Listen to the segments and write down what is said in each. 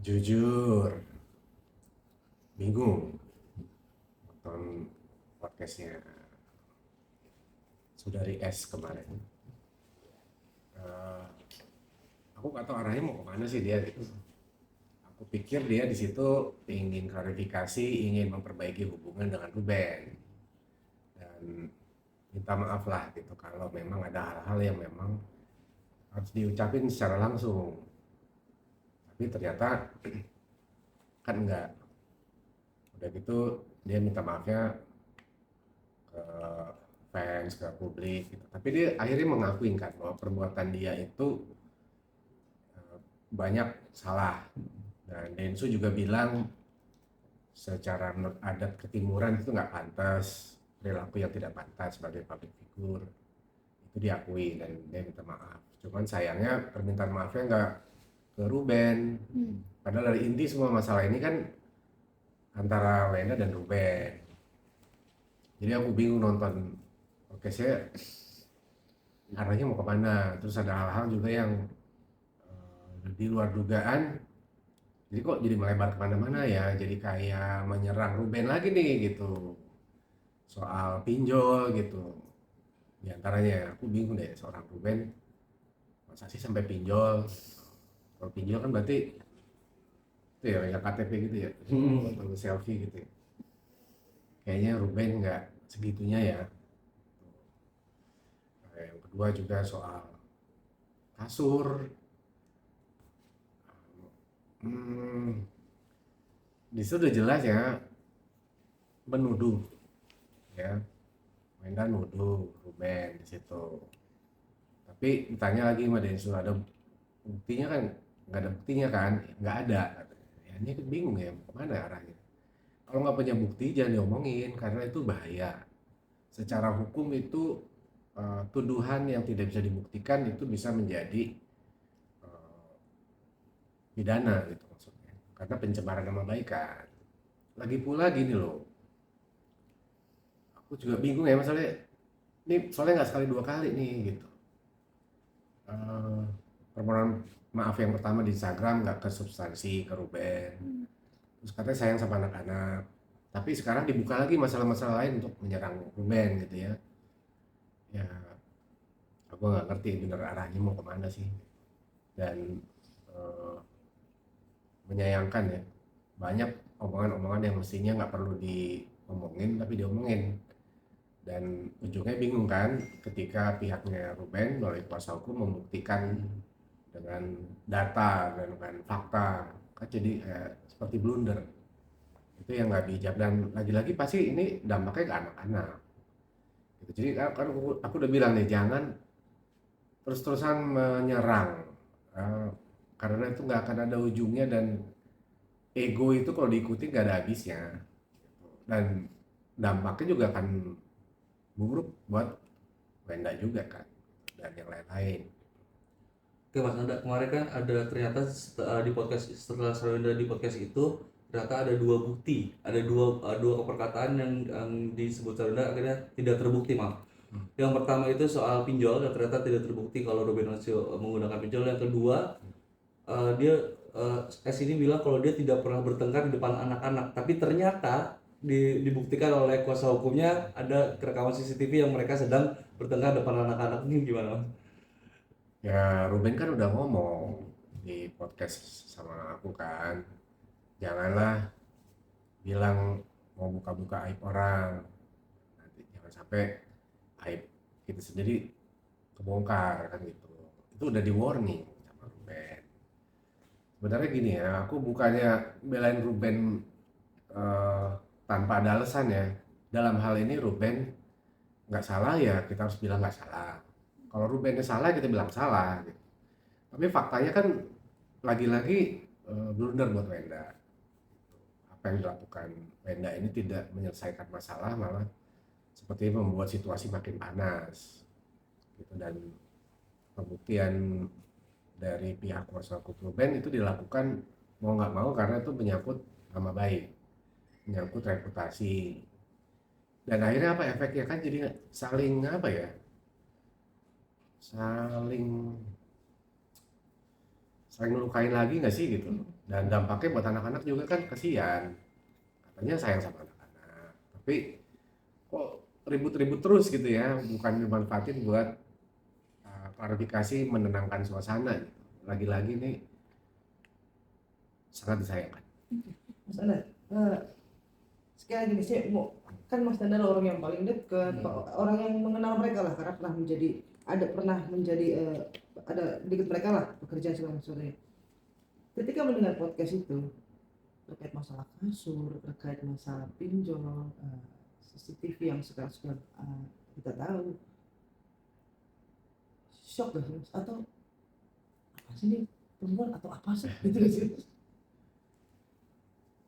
Jujur, bingung nonton podcastnya Saudari S kemarin. Eh, aku nggak tahu arahnya mau kemana sih dia gitu. Aku pikir dia di situ ingin klarifikasi, ingin memperbaiki hubungan dengan Ruben dan minta maaf lah gitu kalau memang ada hal-hal yang memang harus diucapin secara langsung. Tapi ternyata kan enggak. Udah gitu dia minta maafnya ke fans, ke publik gitu. Tapi dia akhirnya mengakui kan bahwa perbuatan dia itu banyak salah. Dan Densu juga bilang secara menurut adat ketimuran itu nggak pantas, perilaku yang tidak pantas sebagai public figure itu diakui dan dia minta maaf. Cuman sayangnya permintaan maafnya nggak ke Ruben. Padahal dari inti semua masalah ini kan antara Wenda dan Ruben. Jadi aku bingung nonton. Oke, saya arahnya mau kemana. Terus ada hal-hal juga yang di luar dugaan. Jadi kok jadi melebar kemana-mana ya. Jadi kayak menyerang Ruben lagi nih gitu. Soal pinjol gitu. Di antaranya aku bingung deh seorang Ruben. Masa sih sampai pinjol? Kalau pinjol kan berarti itu ya kayak KTP gitu ya. Atau selfie gitu ya. Kayaknya Ruben nggak segitunya ya. Nah, yang kedua juga soal kasur. Hmm, di situ udah jelas ya menuduh ya. Wenda nuduh Ruben di situ. Tapi ditanya lagi sama Densu ada buktinya kan, nggak ada buktinya kan, nggak ada. Ya, ini kan bingung ya kemana arahnya. Kalau nggak punya bukti jangan diomongin karena itu bahaya. Secara hukum itu tuduhan yang tidak bisa dibuktikan itu bisa menjadi eh, pidana gitu maksudnya. Karena pencemaran nama baik kan. Lagi pula gini loh, aku juga bingung ya masalahnya. Ini soalnya nggak sekali dua kali nih gitu. Eh, permohonan maaf yang pertama di Instagram nggak ke substansi ke Ruben, terus katanya sayang sama anak-anak, tapi sekarang dibuka lagi masalah-masalah lain untuk menyerang Ruben gitu ya. Ya aku nggak ngerti bener arahnya mau kemana sih. Dan eh, menyayangkan ya banyak omongan-omongan yang mestinya nggak perlu diomongin tapi diomongin, dan ujungnya bingung kan ketika pihaknya Ruben melalui kuasa hukum membuktikan dengan data dan dengan fakta kan jadi seperti blunder. Itu yang nggak bijak dan lagi-lagi pasti ini dampaknya ke anak-anak gitu. Jadi kan aku udah bilang nih jangan terus-terusan menyerang, eh, karena itu nggak akan ada ujungnya dan ego itu kalau diikuti nggak ada habisnya dan dampaknya juga akan buruk buat Wenda juga kan dan yang lain-lain. Oke Mas Nanda, kemarin kan ada ternyata di podcast setelah Sarwenda di podcast itu ternyata ada dua bukti, ada dua keperkataan yang disebut Sarwenda akhirnya tidak terbukti Mas. Yang pertama itu soal pinjol yang ternyata tidak terbukti kalau Ruben Onsu menggunakan pinjol. Yang kedua dia S ini bilang kalau dia tidak pernah bertengkar di depan anak-anak, tapi ternyata dibuktikan oleh kuasa hukumnya ada rekaman CCTV yang mereka sedang bertengkar depan anak-anak. Ini gimana Mas? Ya Ruben kan udah ngomong di podcast sama aku kan, janganlah bilang mau buka-buka aib orang, nanti jangan sampai aib kita sendiri kebongkar kan gitu. Itu udah di warning sama Ruben. Sebenarnya gini ya, aku bukannya belain Ruben eh, tanpa ada alasan ya. Dalam hal ini Ruben nggak salah ya kita harus bilang nggak salah. Kalau Rubennya salah kita bilang salah gitu. Tapi faktanya kan lagi-lagi blunder buat Wenda. Apa yang dilakukan Wenda ini tidak menyelesaikan masalah, malah seperti membuat situasi makin panas gitu. Dan pembuktian dari pihak kuasa hukum Ruben itu dilakukan mau nggak mau karena itu menyangkut nama baik, menyangkut reputasi, dan akhirnya apa efeknya kan jadi saling apa ya, saling saling melukain lagi nggak sih gitu. Dan dampaknya buat anak-anak juga kan kasihan. Katanya sayang sama anak-anak, tapi kok ribut-ribut terus gitu ya, bukan dimanfaatin buat klarifikasi, menenangkan suasana gitu. Lagi-lagi nih sangat disayangkan. Mas Anda, sekali lagi nih, saya mau, kan Mas Anda adalah orang yang paling dekat, orang yang mengenal mereka lah, karena pernah menjadi ada dikit mereka lah pekerjaan selama sore. Ketika mendengar podcast itu terkait masalah kasur, terkait masalah pinjol, CCTV yang sekarang sudah kita tahu, shock gak sih Mas? Atau apa sih ini perempuan atau apa sih gitu sih?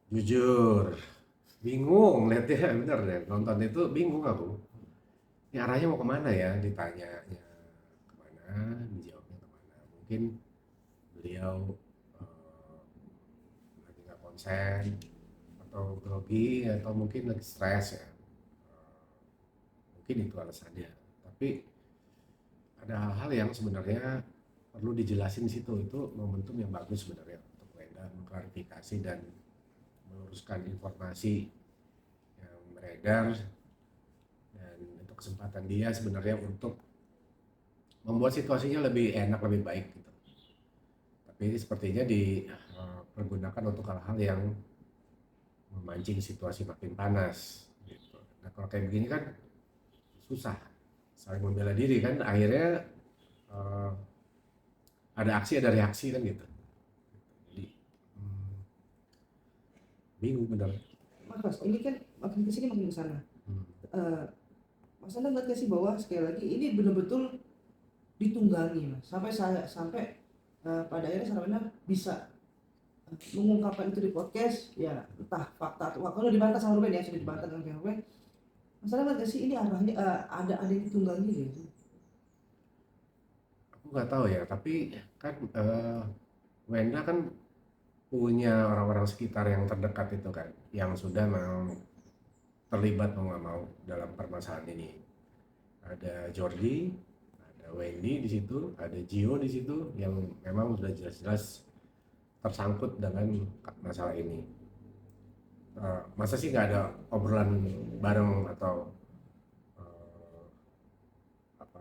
Jujur, bingung lihatnya, bener deh, nonton itu bingung aku. Ini arahnya mau kemana ya, ditanya kemana, dijawabnya kemana. Mungkin beliau lagi nggak konsen, atau grogi, atau mungkin lagi stres ya. Mungkin itu alasannya. Tapi ada hal-hal yang sebenarnya perlu dijelasin di situ. Itu momentum yang bagus sebenarnya untuk Wenda mengklarifikasi dan meluruskan informasi yang beredar, dan itu kesempatan dia sebenarnya untuk membuat situasinya lebih enak, lebih baik gitu. Tapi ini sepertinya dipergunakan untuk hal-hal yang memancing situasi makin panas gitu. Nah kalau kayak begini kan susah saling membela diri kan, akhirnya eh, ada aksi ada reaksi kan gitu. Jadi bingung bener. Mas, ini kan makin kesini makin kesana. Mas Anda nggak sih bahwa sekali lagi ini benar-betul ditunggangi Mas, sampai pada akhirnya Sarawena bisa mengungkapkan itu di podcast, ya entah fakta atau kalau dibantah sama Ruben ya, sudah dibantah dengan Ruben. Mas Anda nggak sih ini arahnya ada yang ditunggangi gitu? Aku nggak tahu ya, tapi kan Wenda kan punya orang-orang sekitar yang terdekat itu kan, yang sudah mau terlibat mau nggak mau dalam permasalahan ini. Ada Jordi, ada Wendy di situ, ada Gio di situ yang memang sudah jelas-jelas tersangkut dengan masalah ini. Masa sih nggak ada obrolan bareng atau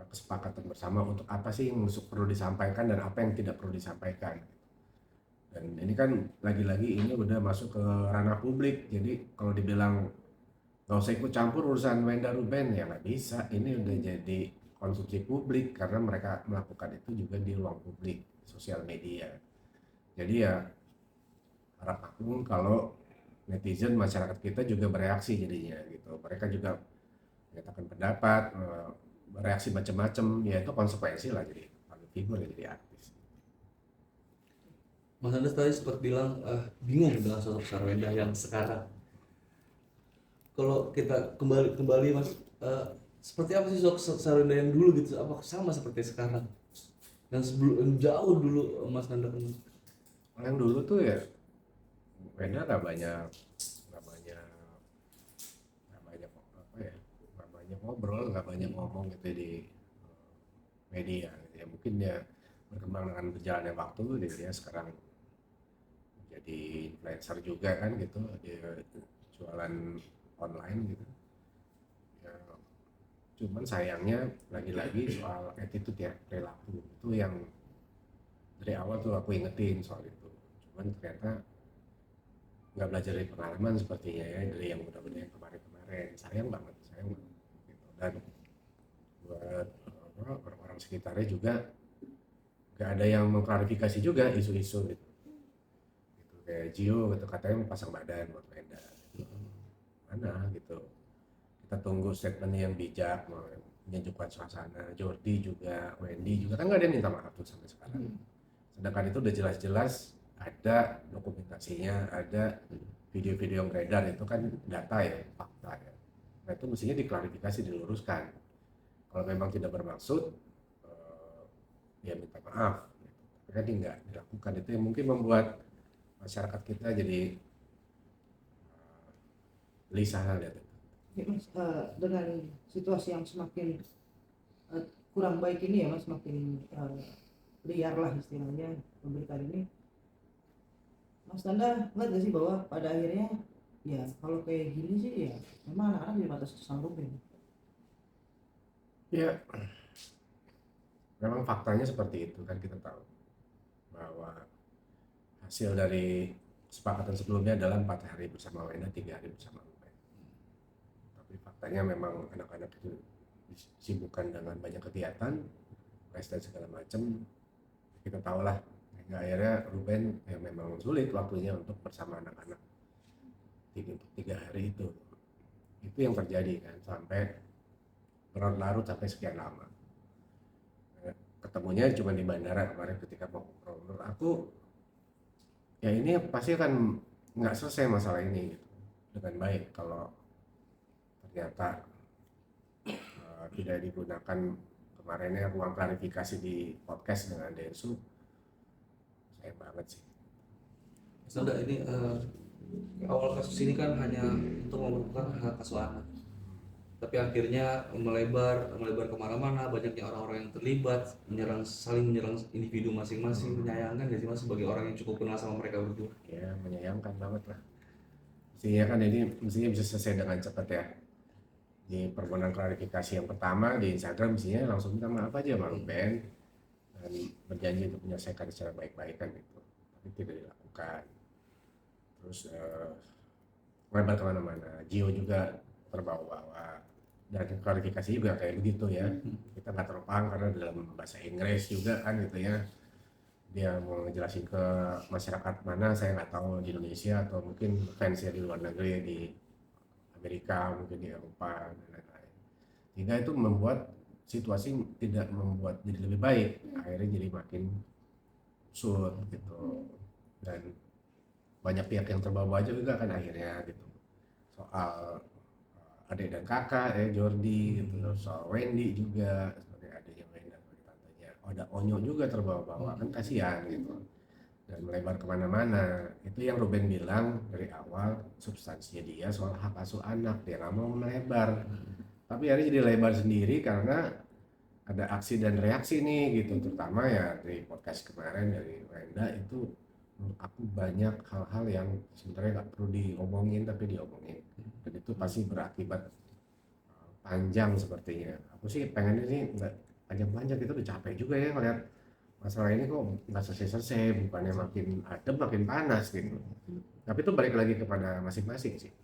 kesepakatan bersama untuk apa sih yang perlu disampaikan dan apa yang tidak perlu disampaikan. Dan ini kan lagi-lagi ini udah masuk ke ranah publik, jadi kalau dibilang nggak usah ikut campur urusan Wenda Ruben ya nggak bisa. Ini udah jadi konsumsi publik karena mereka melakukan itu juga di ruang publik, sosial media. Jadi ya harap aku kalau netizen masyarakat kita juga bereaksi jadinya gitu. Mereka juga menyatakan pendapat, bereaksi macam-macam, ya itu konsekuensi lah jadi public figure ya, jadi artis. Mas Anda tadi sempat bilang bingung dengan sosok Sarwenda yang sekarang. Kalau kita kembali Mas, seperti apa sih sosok Sarwenda yang dulu gitu? Apa sama seperti sekarang? Yang sebelum jauh dulu Mas Nanda kenal? Yang dulu tuh ya Wenda nggak banyak apa ya, nggak banyak ngobrol, nggak banyak ngomong gitu di media gitu ya. Mungkin dia berkembang dengan berjalannya waktu, dia sekarang jadi influencer juga kan gitu, dia jualan online gitu ya. Cuman sayangnya lagi-lagi soal attitude ya, perilaku itu yang dari awal tuh aku ingetin soal itu. Cuman ternyata nggak belajar dari pengalaman sepertinya ya, dari yang udah-udah yang kemarin-kemarin. Sayang banget gitu. Dan buat orang-orang sekitarnya juga nggak ada yang mengklarifikasi juga isu-isu gitu. Kayak Gio gitu katanya mau pasang badan buat Wenda gitu. Mana gitu, kita tunggu statement yang bijak menyejukkan suasana. Jordi juga, Wendy juga kan nggak ada yang minta maaf tuh sampai sekarang. Sedangkan itu udah jelas-jelas ada dokumentasinya, ada video-video yang beredar, itu kan data ya, fakta ya. Nah itu mestinya diklarifikasi, diluruskan. Kalau memang tidak bermaksud ya minta maaf gitu. Tapi kan nggak dilakukan. Itu yang mungkin membuat masyarakat kita jadi gelisah lihat itu. Ya, Mas, dengan situasi yang semakin kurang baik ini ya Mas, semakin liar lah istilahnya pemberitaan ini. Mas Tanda ngeliat gak sih bahwa pada akhirnya ya kalau kayak gini sih ya memang anak-anak jadi batas sama Ruben. Ya, memang faktanya seperti itu kan, kita tahu bahwa hasil dari kesepakatan sebelumnya adalah 4 hari bersama Wenda, 3 hari bersama Ruben. Tapi faktanya memang anak-anak itu disibukkan dengan banyak kegiatan, les dan segala macam. Kita tahu lah, hingga akhirnya Ruben ya memang sulit waktunya untuk bersama anak-anak untuk 3 hari itu. Itu yang terjadi kan, sampai berlarut sampai sekian lama. Ketemunya cuma di bandara kemarin ketika mau ngobrol. Menurut aku ya ini pasti akan nggak selesai masalah ini gitu, dengan baik kalau ternyata tidak digunakan kemarinnya ruang klarifikasi di podcast dengan Densu. Sayang banget sih. Mas Nanda, ini awal kasus ini kan hanya untuk memperbukakan hak asuh anak, tapi akhirnya melebar kemana-mana, banyaknya orang-orang yang terlibat, saling menyerang individu masing-masing. Menyayangkan gak sih Mas sebagai orang yang cukup kenal sama mereka berdua? Ya menyayangkan banget lah. Mestinya kan ini bisa selesai dengan cepat ya. Di permohonan klarifikasi yang pertama di Instagram mestinya langsung minta maaf aja sama Ruben dan berjanji untuk menyelesaikan secara baik-baik kan gitu. Tapi tidak dilakukan. Terus melebar kemana-mana. Gio juga terbawa-bawa. Dan klarifikasi juga kayak begitu ya. Kita nggak terpaham karena dalam bahasa Inggris juga kan gitu ya. Dia mau ngejelasin ke masyarakat mana saya nggak tahu, di Indonesia atau mungkin fansnya di luar negeri, di Amerika, mungkin di Eropa dan lain-lain. Sehingga itu membuat situasi tidak membuat jadi lebih baik, akhirnya jadi makin surut gitu. Dan banyak pihak yang terbawa juga kan akhirnya gitu, soal adik dan kakak Jordi gitu, soal Wendy juga sebagai adiknya Wenda, sebagai tantenya, ada Onyo juga terbawa-bawa kan, kasihan gitu, dan melebar kemana-mana. Itu yang Ruben bilang dari awal, substansinya dia soal hak asuh anak, dia nggak mau melebar, tapi hari jadi lebar sendiri karena ada aksi dan reaksi nih gitu, terutama ya dari podcast kemarin dari Wenda itu. Menurut aku banyak hal-hal yang sebenarnya nggak perlu diomongin tapi diomongin, dan itu pasti berakibat panjang sepertinya. Aku sih pengennya sih nggak panjang-panjang, kita udah capek juga ya ngeliat masalah ini kok nggak selesai-selesai, bukannya makin adem makin panas gitu. Tapi itu balik lagi kepada masing-masing sih.